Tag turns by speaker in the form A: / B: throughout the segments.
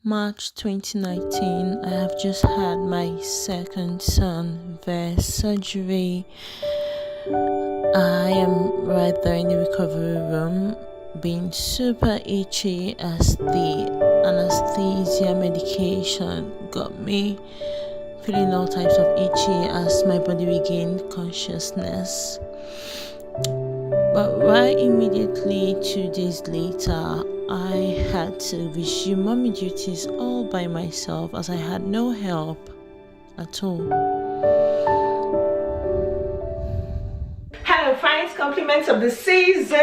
A: March 2019, I have just had my second son via surgery. I am right there in the recovery room, being super itchy as the anesthesia medication got me feeling all types of itchy as my body regained consciousness. But right immediately 2 days later, I had to resume mommy duties all by myself as I had no help at all.
B: Hello friends, compliments of the season.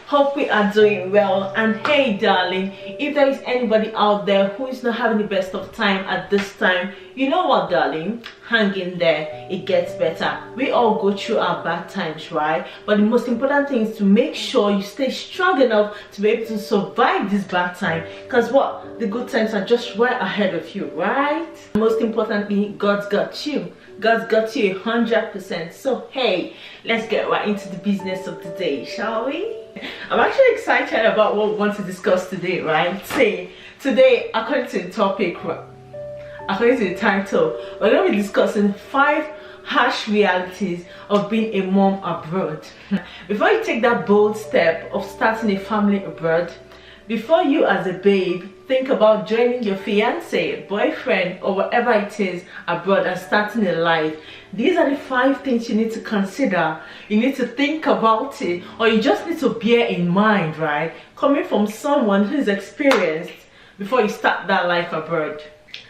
B: Hope we are doing well. And hey darling, if there is anybody out there who is not having the best of time at this time, you know what darling, hang in there, it gets better. We all go through our bad times, right? But the most important thing is to make sure you stay strong enough to be able to survive this bad time, because what, the good times are just right ahead of you, right? Most importantly, God's got you. God's got you 100%. So hey, let's get right into the business of the day, shall we? I'm actually excited about what we want to discuss today, right? Today, according to the topic, according to the title, we're going to be discussing 5 harsh realities of being a mom abroad. Before you take that bold step of starting a family abroad, before you as a babe think about joining your fiance, boyfriend, or whatever it is abroad and starting a life, these are the 5 things you need to consider. You need to think about it, or you just need to bear in mind, right? Coming from someone who's experienced before you start that life abroad.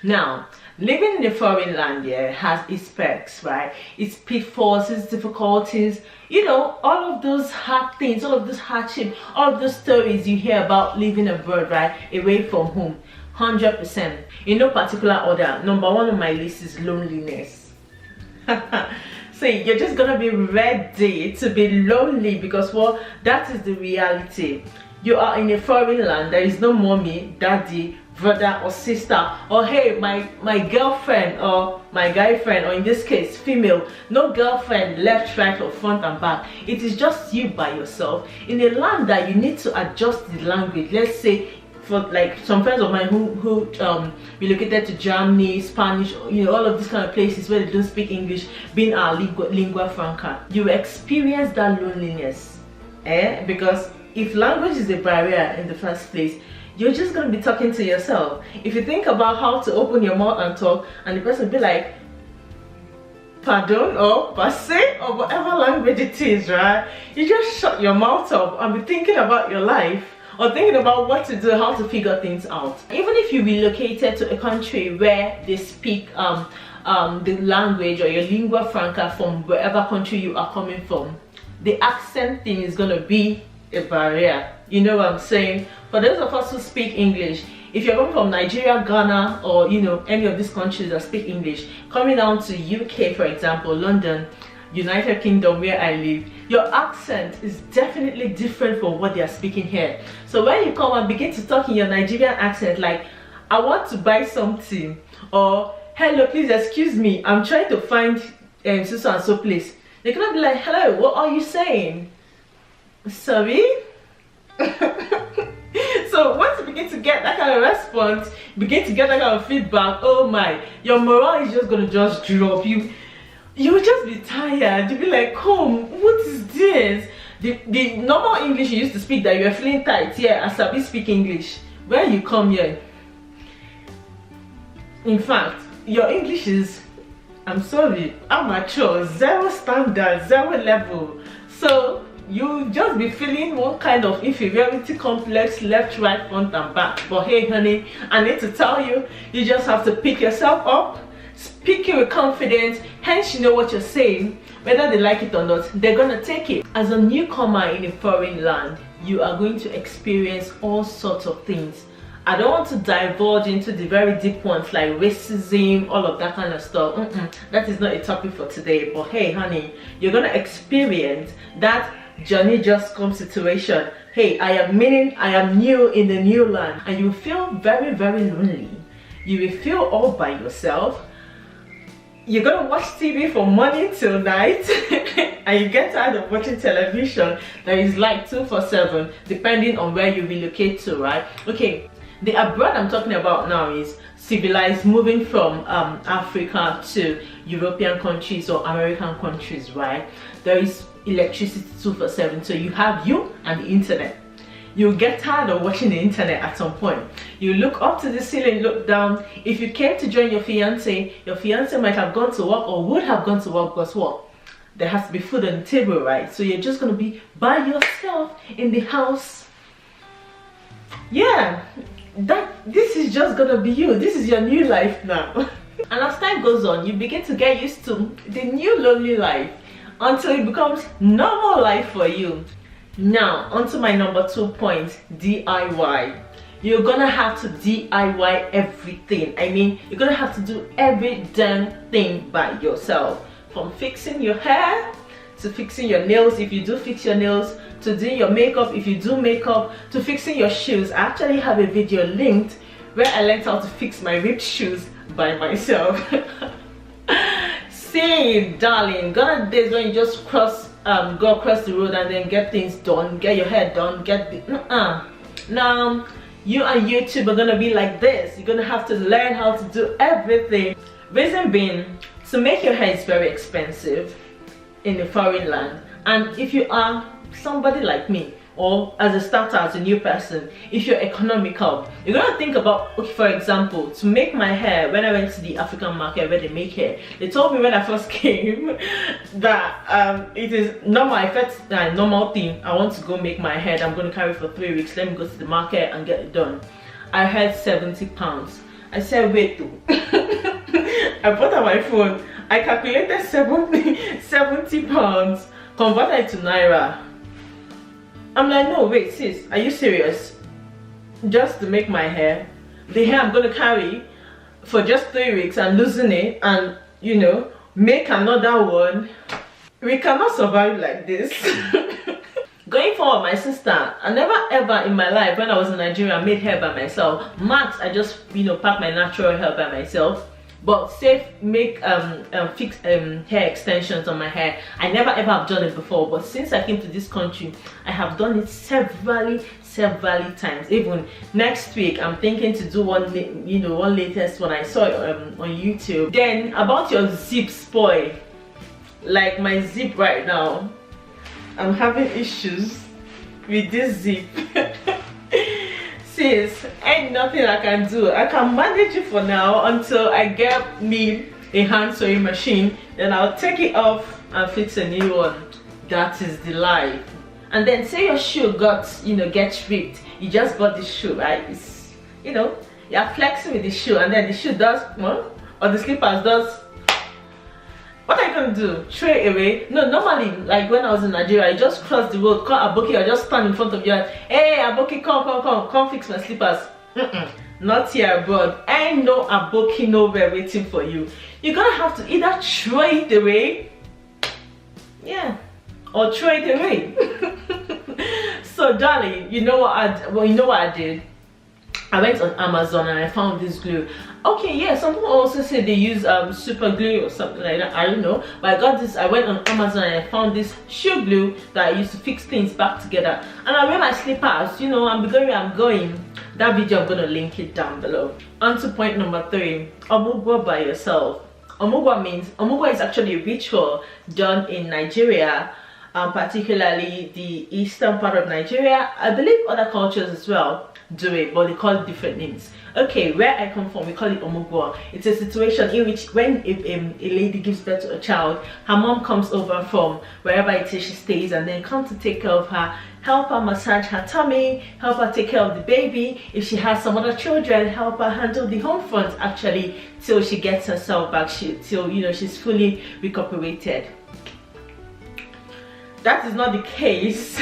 B: Now, living in a foreign land has its perks, right? Its pitfalls, its difficulties, you know, all of those hard things, all of those hardship, all of those stories you hear about living abroad, right? Away from home, 100%. In no particular order, number 1 on my list is loneliness. So you're just gonna be ready to be lonely because, well, that is the reality. You are in a foreign land, there is no mommy, daddy, brother or sister, or hey, my girlfriend or my guy friend, or in this case female, no girlfriend left, right or front and back. It is just you by yourself in a land that you need to adjust the language. Let's say for like some friends of mine who relocated to Germany, Spanish, you know, all of these kind of places where they don't speak English, being our lingua franca, you experience that loneliness, because if language is a barrier in the first place, you're just going to be talking to yourself. If you think about how to open your mouth and talk, and the person will be like, pardon, or passe, or whatever language it is, right? You just shut your mouth up and be thinking about your life, or thinking about what to do, how to figure things out. Even if you relocated to a country where they speak the language or your lingua franca from wherever country you are coming from, the accent thing is going to be a barrier. You know what I'm saying? For those of us who speak English, if you're coming from Nigeria, Ghana, or you know, any of these countries that speak English, coming down to UK, for example, London, United Kingdom, where I live, your accent is definitely different from what they are speaking here. So when you come and begin to talk in your Nigerian accent, like, I want to buy something, or hello, please excuse me, I'm trying to find so and so place, they're gonna be like, hello, what are you saying? Sorry? So once you begin to get that kind of response, begin to get that kind of feedback, oh my, your morale is just gonna just drop. You will just be tired. You'll be like, what is this? The normal English you used to speak that you're feeling tight, yeah, as I speak English. When you come here, in fact, your English is, I'm sorry, amateur, 0 standard, 0 level. So you just be feeling one kind of inferiority complex left, right, front and back. But hey honey, I need to tell you, you just have to pick yourself up, speaking with confidence, hence you know what you're saying. Whether they like it or not, they're gonna take it. As a newcomer in a foreign land, you are going to experience all sorts of things. I don't want to divulge into the very deep ones like racism, all of that kind of stuff. That is not a topic for today. But hey honey, you're gonna experience that Johnny just come situation. Hey, I am new in the new land, and you feel very, very lonely. You will feel all by yourself. You're gonna watch TV from morning till night and you get tired of watching television that is like 2/7, depending on where you relocate to, right? Okay, The abroad I'm talking about now is civilized, moving from Africa to European countries or American countries, right? There is electricity 24/7, so you have you and the internet. You'll get tired of watching the internet at some point. You look up to the ceiling, look down. If you came to join your fiance might have gone to work or would have gone to work, because what? There has to be food on the table, right? So you're just gonna be by yourself in the house. Yeah, this is just gonna be you. This is your new life now. And as time goes on, you begin to get used to the new lonely life until it becomes normal life for you. Now, onto my number 2 point, DIY. You're gonna have to DIY everything. I mean, you're gonna have to do every damn thing by yourself. From fixing your hair, to fixing your nails if you do fix your nails, to doing your makeup if you do makeup, to fixing your shoes. I actually have a video linked where I learned how to fix my ripped shoes by myself. See, darling, gone are days when you just go across the road and then get things done, get your hair done, get the Now you and YouTube are gonna be like this. You're gonna have to learn how to do everything. Reason being, to make your hair is very expensive in a foreign land, and if you are somebody like me, or as a starter, as a new person, if you're economical, you're gonna think about, okay, for example, to make my hair. When I went to the African market where they make hair, they told me when I first came that it is normal. I felt that normal thing. I want to go make my hair, I'm going to carry for 3 weeks. Let me go to the market and get it done. I had 70 pounds. I said, wait, I put on my phone, I calculated 70 pounds, converted to Naira. I'm like, no, wait, sis, are you serious? Just to make my hair? The hair I'm gonna carry for just 3 weeks and losing it, and you know, make another one? We cannot survive like this. Going forward, my sister, I never ever in my life when I was in Nigeria made hair by myself. Max, I just, you know, pack my natural hair by myself. But fix hair extensions on my hair, I never ever have done it before. But since I came to this country, I have done it several times. Even next week, I'm thinking to do one latest one. I saw it on YouTube. Then about your zip spoil, like my zip right now, I'm having issues with this zip. Sis, ain't nothing I can do. I can manage it for now until I get me a hand sewing machine. Then I'll take it off and fix a new one. That is the life. And then say your shoe gets ripped. You just bought the shoe, right? It's, you're flexing with the shoe, and then the shoe does, or the slippers does. What are you gonna do? Throw it away? No, normally, like when I was in Nigeria, I just cross the road, call Aboki, or just stand in front of you and, hey, Aboki, come fix my slippers. Not here abroad. Ain't no Aboki nowhere waiting for you. You're gonna have to either throw it away, yeah, or throw it away. So, darling, you know what I did? I went on Amazon and I found this glue. Okay, yeah, some people also say they use super glue or something like that. I don't know, but I got this. I went on Amazon and I found this shoe glue that I used to fix things back together. And I wear my slippers. I'm going where I'm going. That video, I'm gonna link it down below. On to point number 3: omugwo by yourself. Omugwo is actually a ritual done in Nigeria, particularly the eastern part of Nigeria. I believe other cultures as well do it, but they call it different names. Okay, where I come from, we call it omugwo. It's a situation in which when a lady gives birth to a child, her mom comes over from wherever it is she stays and then comes to take care of her, help her massage her tummy, help her take care of the baby. If she has some other children, help her handle the home front actually till she gets herself back, till she's fully recuperated. That is not the case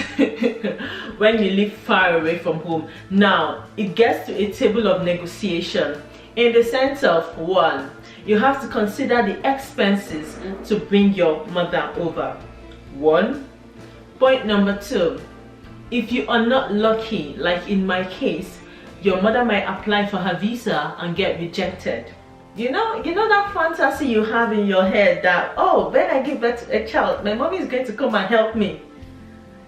B: when you live far away from home. Now, it gets to a table of negotiation in the sense of, 1, you have to consider the expenses to bring your mother over. 1. Point number 2, if you are not lucky, like in my case, your mother might apply for her visa and get rejected. You know that fantasy you have in your head that, oh, when I give birth to a child, my mommy is going to come and help me.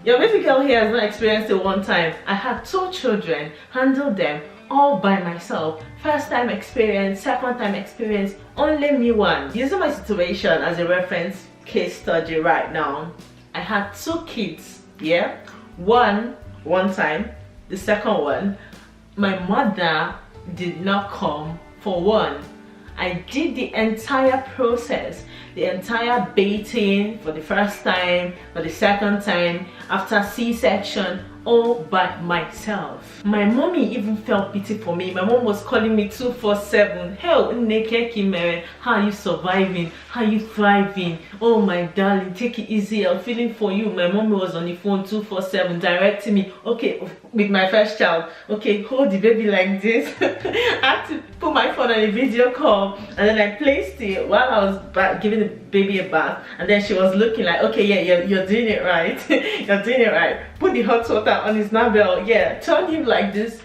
B: Your baby girl here has not experienced it one time. I had 2 children, handled them, all by myself. First time experience, second time experience, only me one. Using my situation as a reference case study right now, I had 2 kids, yeah? One time, the second one, my mother did not come for one. I did the entire process, the entire baiting for the first time, for the second time, after C-section, all by myself. My mommy even felt pity for me. My mom was calling me 247. Hell, Nneke, how are you surviving? How are you thriving? Oh my darling, take it easy. I'm feeling for you. My mommy was on the phone 247 directing me. Okay, with my first child. Okay, hold the baby like this. I had to put my phone on a video call, and then I placed it while I was giving the baby a bath, and then she was looking like, okay, yeah, you're doing it right. You're doing it right. Put the hot water on his navel, yeah, turn him like this.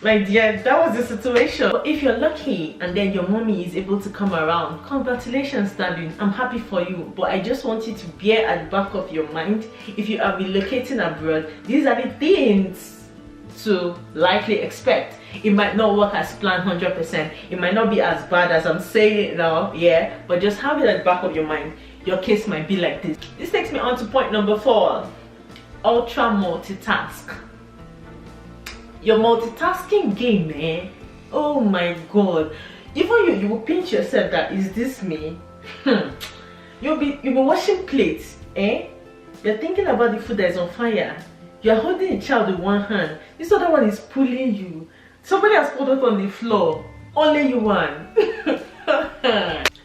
B: My dear, that was the situation. But if you're lucky and then your mommy is able to come around, congratulations, darling, I'm happy for you. But I just want you to bear at the back of your mind, if you are relocating abroad, these are the things to likely expect. It might not work as planned 100%. It might not be as bad as I'm saying it now, yeah, but just have it at the back of your mind. Your case might be like this. This takes me on to point number 4. Ultra multitask. Your multitasking game, man. Oh my god. Even you will pinch yourself that, is this me? You'll be washing plates, eh? You're thinking about the food that is on fire. You're holding a child with one hand. This other one is pulling you. Somebody has pulled up on the floor. Only you one.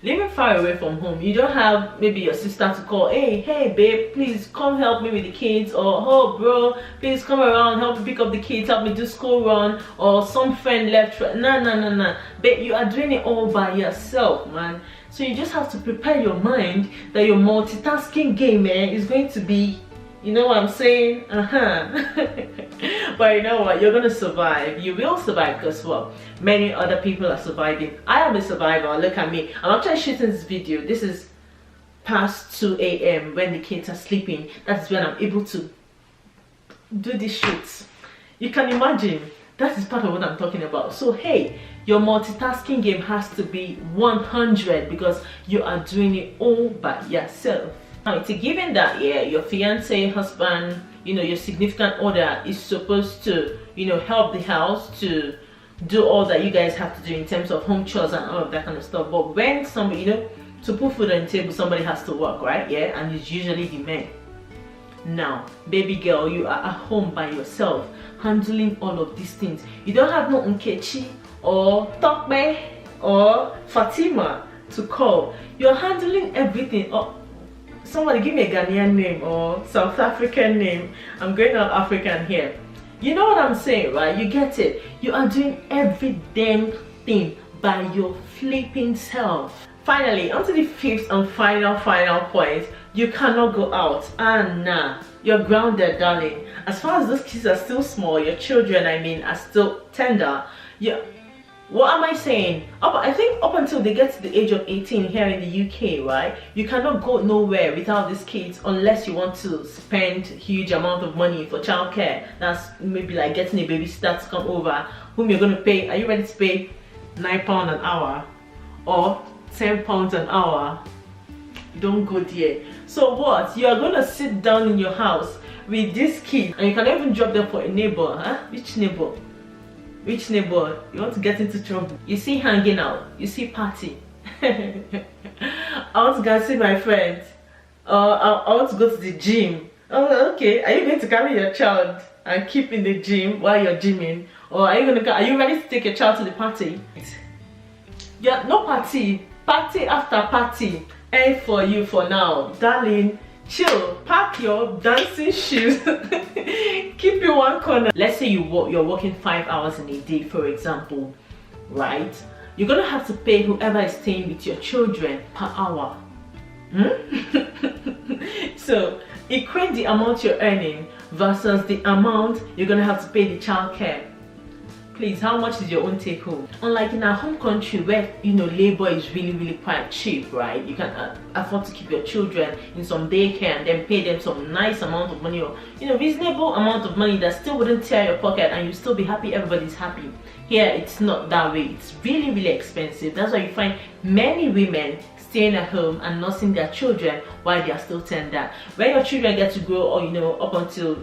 B: Living far away from home, you don't have maybe your sister to call, hey babe, please come help me with the kids, or oh bro, please come around, help me pick up the kids, help me do school run, or some friend left. No, babe, you are doing it all by yourself, man. So you just have to prepare your mind that your multitasking game, man, is going to be, you know what I'm saying? But you know what? You're gonna survive. You will survive, because what? Many other people are surviving. I am a survivor. Look at me. I'm actually shooting this video. This is past 2 a.m. when the kids are sleeping. That's when I'm able to do these shoots. You can imagine. That is part of what I'm talking about. So hey, your multitasking game has to be 100, because you are doing it all by yourself. Now, it's a given that, yeah, your fiance, husband, you know, your significant other is supposed to, you know, help the house, to do all that you guys have to do in terms of home chores and all of that kind of stuff. But when somebody, you know, to put food on the table, somebody has to work, right? Yeah, and it's usually the men. Now, baby girl, you are at home by yourself, handling all of these things. You don't have no Nkechi or Tokme or Fatima to call. You're handling everything. Oh, somebody give me a Ghanaian name or South African name. I'm going on African here. You know what I'm saying, right? You get it. You are doing every damn thing by your flipping self. Finally, onto the 5th and final point. You cannot go out. Nah, you're grounded, darling. As far as those kids are still small, your children, I mean, are still tender. What am I saying? I think up until they get to the age of 18 here in the UK, right? You cannot go nowhere without these kids unless you want to spend huge amount of money for childcare. That's maybe like getting a babysitter to come over, whom you're going to pay. Are you ready to pay £9 an hour or £10 an hour? Don't go there. So what? You are going to sit down in your house with this kid, and you can even drop them for a neighbor, huh? Which neighbor? Which neighbor? You want to get into trouble. You see hanging out, you see party. I want to go see my friends. I want to go to the gym. Oh, okay. Are you going to carry your child and keep in the gym while you're gymming? Or are you ready to take your child to the party? Yeah, no party. Party after party. And for you for now, darling. Chill, pack your dancing shoes, keep in one corner. Let's say you're working 5 hours in a day, for example, right? You're gonna have to pay whoever is staying with your children per hour. So equate the amount you're earning versus the amount you're gonna have to pay the childcare. Please, how much is your own take home? Unlike in our home country where, you know, labor is really quite cheap, right? You can afford to keep your children in some daycare and then pay them some nice amount of money, or, you know, reasonable amount of money that still wouldn't tear your pocket and you still be happy, everybody's happy. Here, it's not that way. It's really expensive. That's why you find many women staying at home and nursing their children while they are still tender. When your children get to grow, or, you know, up until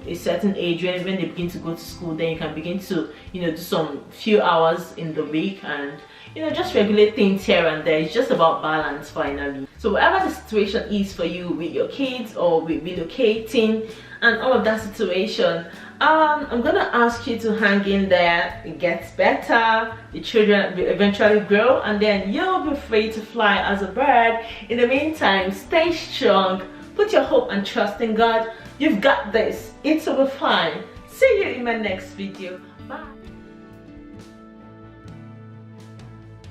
B: a certain age, when they begin to go to school, then you can begin to, you know, do some few hours in the week and, you know, just regulate things here and there. It's just about balance finally. So whatever the situation is for you with your kids or with relocating and all of that situation, I'm gonna ask you to hang in there. It gets better, the children will eventually grow, and then you'll be free to fly as a bird. In the meantime, stay strong, put your hope and trust in God. You've got this. It will be fine. See you in my next video.